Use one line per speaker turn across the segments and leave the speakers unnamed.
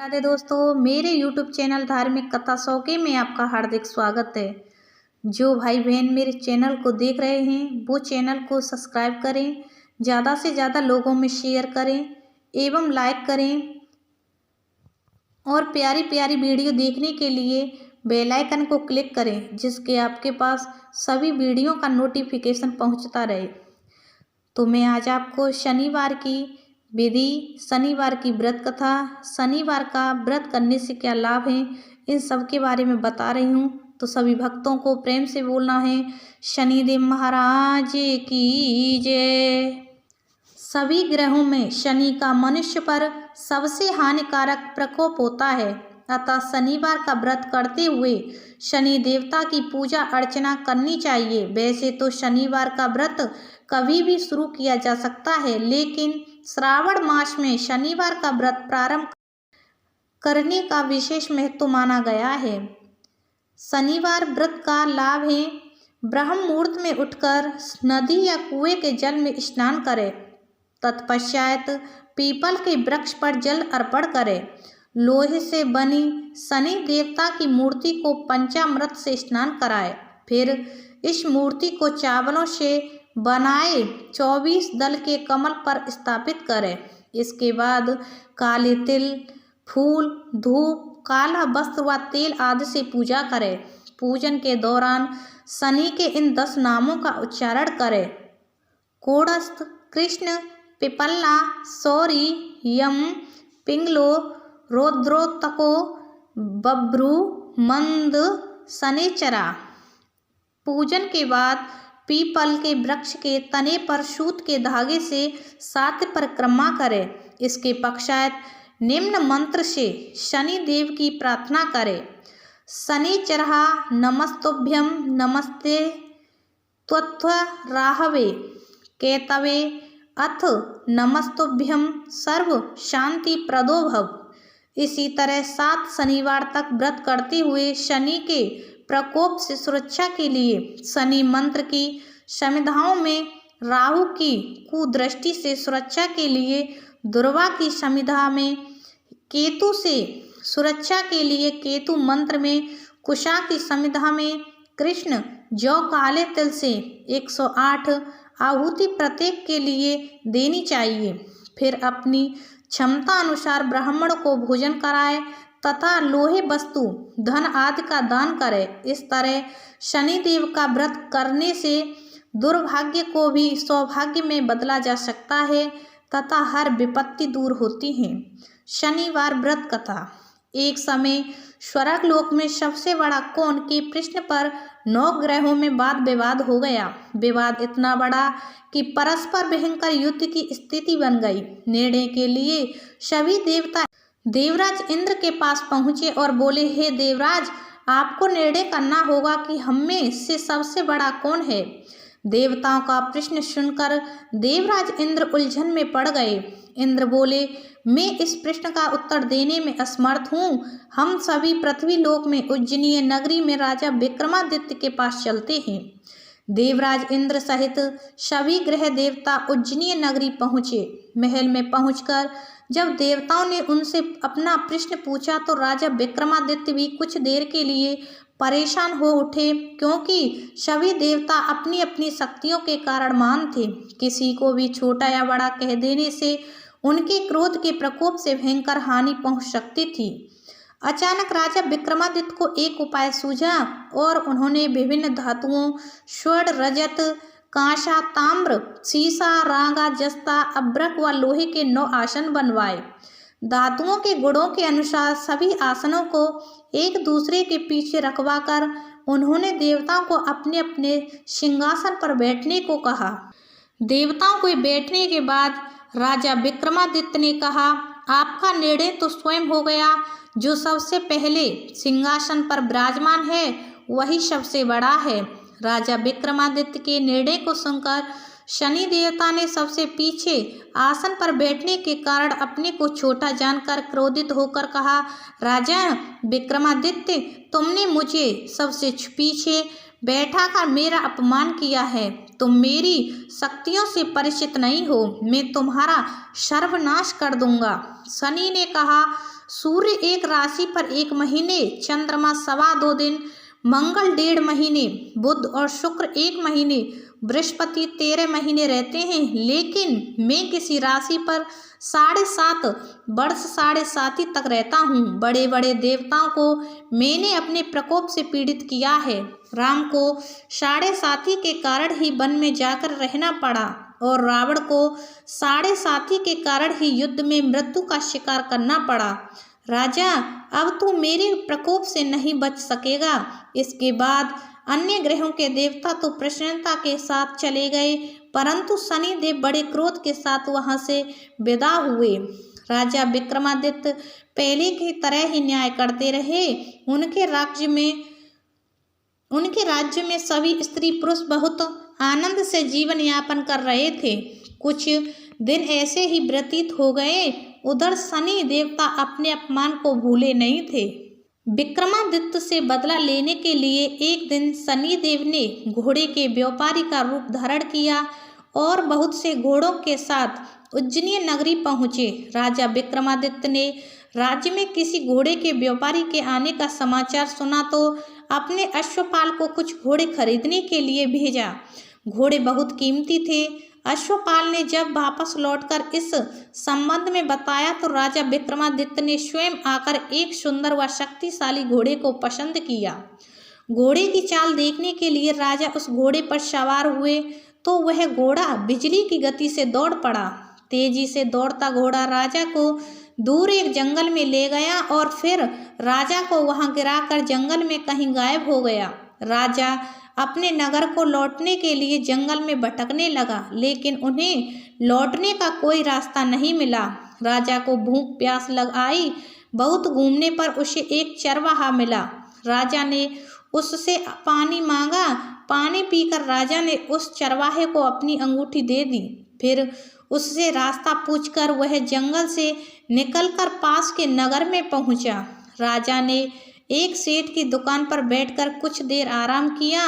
राधे दोस्तों, मेरे YouTube channel धार्मिक कथा शौके में आपका हार्दिक स्वागत है। जो भाई बहन मेरे चैनल को देख रहे हैं वो चैनल को सब्सक्राइब करें, ज़्यादा से ज़्यादा लोगों में शेयर करें एवं लाइक करें और प्यारी प्यारी वीडियो देखने के लिए बेल आइकन को क्लिक करें, जिसके आपके पास सभी वीडियो का नोटिफिकेशन पहुंचता रहे। तो मैं आज आपको शनिवार की विधि, शनिवार की व्रत कथा, शनिवार का व्रत करने से क्या लाभ है, इन सब के बारे में बता रही हूँ। तो सभी भक्तों को प्रेम से बोलना है शनिदेव महाराज की जय। सभी ग्रहों में शनि का मनुष्य पर सबसे हानिकारक प्रकोप होता है, अतः शनिवार का व्रत करते हुए शनि देवता की पूजा अर्चना करनी चाहिए। वैसे तो शनिवार का व्रत कभी भी शुरू किया जा सकता है, लेकिन श्रावण मास में शनिवार का व्रत प्रारंभ करने का विशेष महत्व माना गया है। शनिवार व्रत का लाभ है, ब्रह्म मुहूर्त में उठकर नदी या कुएं के जल में स्नान करें, तत्पश्चात पीपल के वृक्ष पर जल अर्पण करें। लोहे से बनी शनि देवता की मूर्ति को पंचामृत से स्नान कराएं। फिर इस मूर्ति को चावलों से बनाए 24 दल के कमल पर स्थापित करें। इसके बाद काले तिल, फूल, धूप, काला वस्त्र व तेल आदि से पूजा करें। पूजन के दौरान शनि के इन 10 नामों का उच्चारण करें: कोड़स्थ, कृष्ण, पिपल्ला, सौरी, यम, पिंगलो, रौद्रोत्तको, बभ्रू, मंद, शनिचरा। पूजन के बाद पीपल के वृक्ष के तने पर सूत के धागे से 7 परिक्रमा करें। इसके पश्चात निम्न मंत्र से शनि देव की प्रार्थना करें: शनिचरः नमस्तुभ्यं, नमस्ते त्वत्वराहवे केतवे, अथ नमस्तुभ्यं सर्व शांति प्रदो भव। इसी तरह 7 शनिवार तक व्रत करते हुए शनि के प्रकोप से सुरक्षा के लिए शनि मंत्र की समिधाओं में, राहु की कुदृष्टि से सुरक्षा के लिए दुर्वा की समिधा में, केतु से सुरक्षा के लिए केतु मंत्र में, कुशा की समिधा में कृष्ण जौ काले तिल से 108 आहुति प्रत्येक के लिए देनी चाहिए। फिर अपनी क्षमता अनुसार ब्राह्मण को भोजन कराए तथा लोहे वस्तु, धन आदि का दान करें। इस तरह शनिदेव का व्रत करने से दुर्भाग्य को भी सौभाग्य में बदला जा सकता है तथा हर विपत्ति दूर होती है। शनिवार व्रत कथा। एक समय स्वर्ग लोक में सबसे बड़ा कौन के प्रश्न पर 9 ग्रहों में वाद विवाद हो गया। विवाद इतना बड़ा कि परस्पर भयंकर युद्ध की स्थिति बन गई। निर्णय के लिए सभी देवता देवराज इंद्र के पास पहुंचे और बोले, हे देवराज, आपको निर्णय करना होगा कि हम में से सबसे बड़ा कौन है। देवताओं का प्रश्न सुनकर देवराज इंद्र उलझन में पड़ गए। इंद्र बोले, मैं इस प्रश्न का उत्तर देने में असमर्थ हूँ। हम सभी पृथ्वी लोक में उज्जैनी नगरी में राजा विक्रमादित्य के पास चलते हैं। देवराज इंद्र सहित सभी ग्रह देवता उज्जैनी नगरी पहुँचे। महल में पहुंचकर जब देवताओं ने उनसे अपना प्रश्न पूछा तो राजा विक्रमादित्य भी कुछ देर के लिए परेशान हो उठे, क्योंकि सभी देवता अपनी अपनी शक्तियों के कारण महान थे। किसी को भी छोटा या बड़ा कह देने से उनके क्रोध के प्रकोप से भयंकर हानि पहुंच सकती थी। अचानक राजा विक्रमादित्य को एक उपाय सूझा और उन्होंने विभिन्न धातुओं, स्वर्ण, रजत, कांसा, ताम्र, सीसा, रांगा, जस्ता, अब्रक व लोहे के 9 आसन बनवाए। धातुओं के गुणों के अनुसार सभी आसनों को एक दूसरे के पीछे रखवाकर उन्होंने देवताओं को अपने अपने सिंहासन पर बैठने को कहा। देवताओं को बैठने के बाद राजा विक्रमादित्य ने कहा, आपका निर्णय तो स्वयं हो गया। जो सबसे पहले सिंहासन पर विराजमान है वही सबसे बड़ा है। राजा विक्रमादित्य के निर्णय को सुनकर शनि देवता ने सबसे पीछे आसन पर बैठने के कारण अपने को छोटा जानकर क्रोधित होकर कहा, राजा विक्रमादित्य, तुमने मुझे सबसे पीछे बैठाकर मेरा अपमान किया है। तुम मेरी शक्तियों से परिचित नहीं हो, मैं तुम्हारा सर्वनाश कर दूंगा। शनि ने कहा, सूर्य एक राशि पर 1 महीने, चंद्रमा 2.25 दिन, मंगल 1.5 महीने, बुध और शुक्र 1 महीने, बृहस्पति 13 महीने रहते हैं, लेकिन मैं किसी राशि पर 7.5 वर्ष 7.5 तक रहता हूँ। बड़े बड़े देवताओं को मैंने अपने प्रकोप से पीड़ित किया है। राम को 7.5 के कारण ही वन में जाकर रहना पड़ा और रावण को 7.5 के कारण ही युद्ध में मृत्यु का शिकार करना पड़ा। राजा, अब तू मेरे प्रकोप से नहीं बच सकेगा। इसके बाद अन्य ग्रहों के देवता तो प्रसन्नता के साथ चले गए, परंतु शनिदेव बड़े क्रोध के साथ वहां से विदा हुए। राजा विक्रमादित्य पहले की तरह ही न्याय करते रहे। उनके राज्य में सभी स्त्री पुरुष बहुत आनंद से जीवन यापन कर रहे थे। कुछ दिन ऐसे ही व्यतीत हो गए। उधर शनि देवता अपने अपमान को भूले नहीं थे। विक्रमादित्य से बदला लेने के लिए एक दिन शनिदेव ने घोड़े के व्यापारी का रूप धारण किया और बहुत से घोड़ों के साथ उज्जैनी नगरी पहुँचे। राजा विक्रमादित्य ने राज्य में किसी घोड़े के व्यापारी के आने का समाचार सुना तो अपने अश्वपाल को कुछ घोड़े खरीदने के लिए भेजा। घोड़े बहुत कीमती थे। अश्वपाल ने जब वापस लौटकर इस संबंध में बताया तो राजा विक्रमादित्य ने स्वयं आकर एक सुंदर व शक्तिशाली घोड़े को पसंद किया। घोड़े की चाल देखने के लिए राजा उस घोड़े पर सवार हुए तो वह घोड़ा बिजली की गति से दौड़ पड़ा। तेजी से दौड़ता घोड़ा राजा को दूर एक जंगल में ले गया और फिर राजा को वहां गिराकर जंगल में कहीं गायब हो गया। राजा अपने नगर को लौटने के लिए जंगल में भटकने लगा, लेकिन उन्हें लौटने का कोई रास्ता नहीं मिला। राजा को भूख प्यास लग आई। बहुत घूमने पर उसे एक चरवाहा मिला। राजा ने उससे पानी मांगा। पानी पीकर राजा ने उस चरवाहे को अपनी अंगूठी दे दी। फिर उससे रास्ता पूछकर वह जंगल से निकलकर पास के नगर में पहुंचा। राजा ने एक सेठ की दुकान पर बैठकर कुछ देर आराम किया।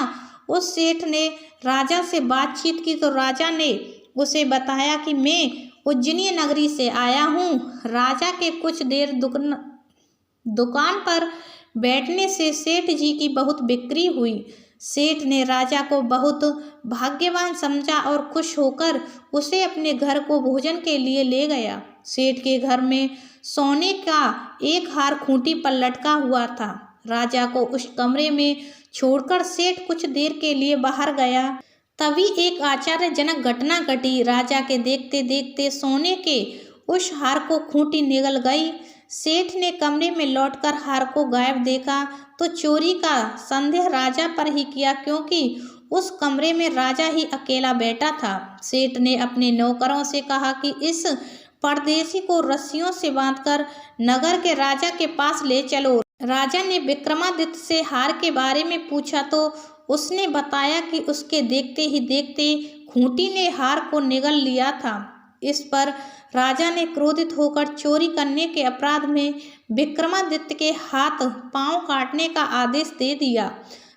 उस सेठ ने राजा से बातचीत की तो राजा ने उसे बताया कि मैं उज्जैनी नगरी से आया हूँ। राजा के कुछ देर दुकान पर बैठने से सेठ जी की बहुत बिक्री हुई। सेठ ने राजा को बहुत भाग्यवान समझा और खुश होकर उसे अपने घर को भोजन के लिए ले गया। सेठ के घर में सोने का एक हार खूंटी पर लटका हुआ था। राजा को उस कमरे में छोड़कर सेठ कुछ देर के लिए बाहर गया। तभी एक आश्चर्यजनक घटना घटी। राजा के देखते देखते सोने के उस हार को खूंटी निगल गई। सेठ ने कमरे में लौटकर हार को गायब देखा तो चोरी का संदेह राजा पर ही किया, क्योंकि उस कमरे में राजा ही अकेला बैठा था। सेठ ने अपने नौकरों से कहा कि इस परदेशी को रस्सियों से बांधकर नगर के राजा के पास ले चलो। राजा ने विक्रमादित्य से हार के बारे में पूछा तो उसने बताया कि उसके देखते ही देखते खूंटी ने हार को निगल लिया था। इस पर राजा ने क्रोधित होकर चोरी करने के अपराध में विक्रमादित्य के हाथ पांव काटने का आदेश दे दिया।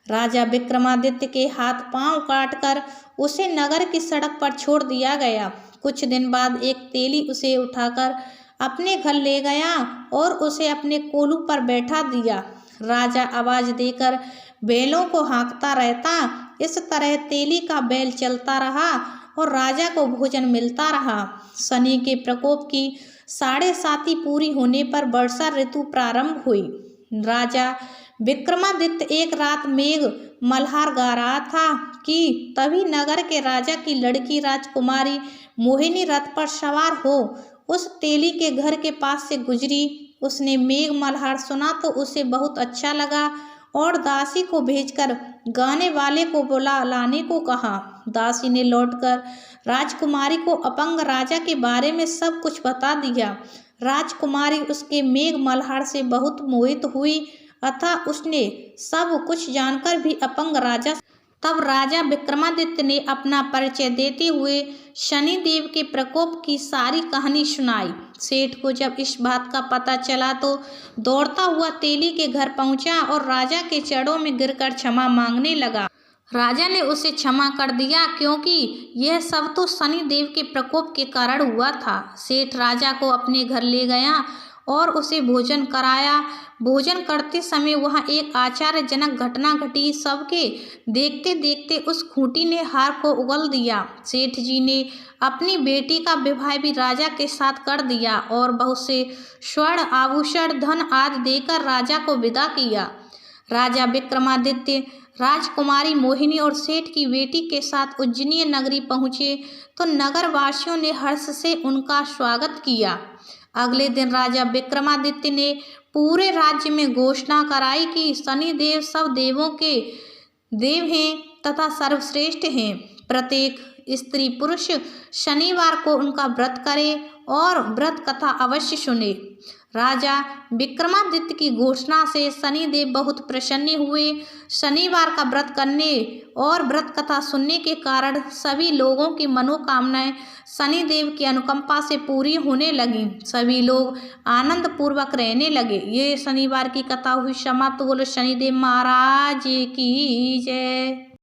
राजा विक्रमादित्य के हाथ पांव काटकर उसे नगर की सड़क पर छोड़ दिया गया। कुछ दिन बाद एक तेली उसे उठाकर अपने घर ले गया और उसे अपने कोलू पर बैठा दिया। राजा आवाज देकर बैलों को हाँकता रहता। इस तरह तेली का बैल चलता रहा और राजा को भोजन मिलता रहा। शनि के प्रकोप की 7.5 पूरी होने पर वर्षा ऋतु प्रारंभ हुई। राजा विक्रमादित्य एक रात मेघ मल्हार गा रहा था कि तभी नगर के राजा की लड़की राजकुमारी मोहिनी रथ पर सवार हो उस तेली के घर के पास से गुजरी। उसने मेघ मल्हार सुना तो उसे बहुत अच्छा लगा और दासी को भेजकर गाने वाले को बुला लाने को कहा। दासी ने लौटकर राजकुमारी को अपंग राजा के बारे में सब कुछ बता दिया। राजकुमारी उसके मेघ मल्हार से बहुत मोहित हुई, अतः उसने सब कुछ जानकर भी अपंग राजा। तब राजा विक्रमादित्य ने अपना परिचय देते हुए शनिदेव के प्रकोप की सारी कहानी सुनाई। सेठ को जब इस बात का पता चला तो दौड़ता हुआ तेली के घर पहुंचा और राजा के चरणों में गिरकर क्षमा मांगने लगा। राजा ने उसे क्षमा कर दिया क्योंकि यह सब तो शनि देव के प्रकोप के कारण हुआ था। सेठ राजा को अपने घर ले गया और उसे भोजन कराया। भोजन करते समय वहाँ एक आश्चर्यजनक घटना घटी। सबके देखते देखते उस खूंटी ने हार को उगल दिया। सेठ जी ने अपनी बेटी का विवाह भी राजा के साथ कर दिया और बहुत से स्वर्ण आभूषण धन आदि देकर राजा को विदा किया। राजा विक्रमादित्य राजकुमारी मोहिनी और सेठ की बेटी के साथ उज्जैनी नगरी पहुँचे तो नगर वासियों ने हर्ष से उनका स्वागत किया। अगले दिन राजा विक्रमादित्य ने पूरे राज्य में घोषणा कराई कि शनिदेव सब देवों के देव हैं तथा सर्वश्रेष्ठ हैं। प्रत्येक स्त्री पुरुष शनिवार को उनका व्रत करे और व्रत कथा अवश्य सुने। राजा विक्रमादित्य की घोषणा से शनिदेव बहुत प्रसन्न हुए। शनिवार का व्रत करने और व्रत कथा सुनने के कारण सभी लोगों की मनोकामनाएं शनिदेव की अनुकंपा से पूरी होने लगीं। सभी लोग आनंद पूर्वक रहने लगे। ये शनिवार की कथा हुई समाप्त। बोलो शनिदेव महाराज की जय।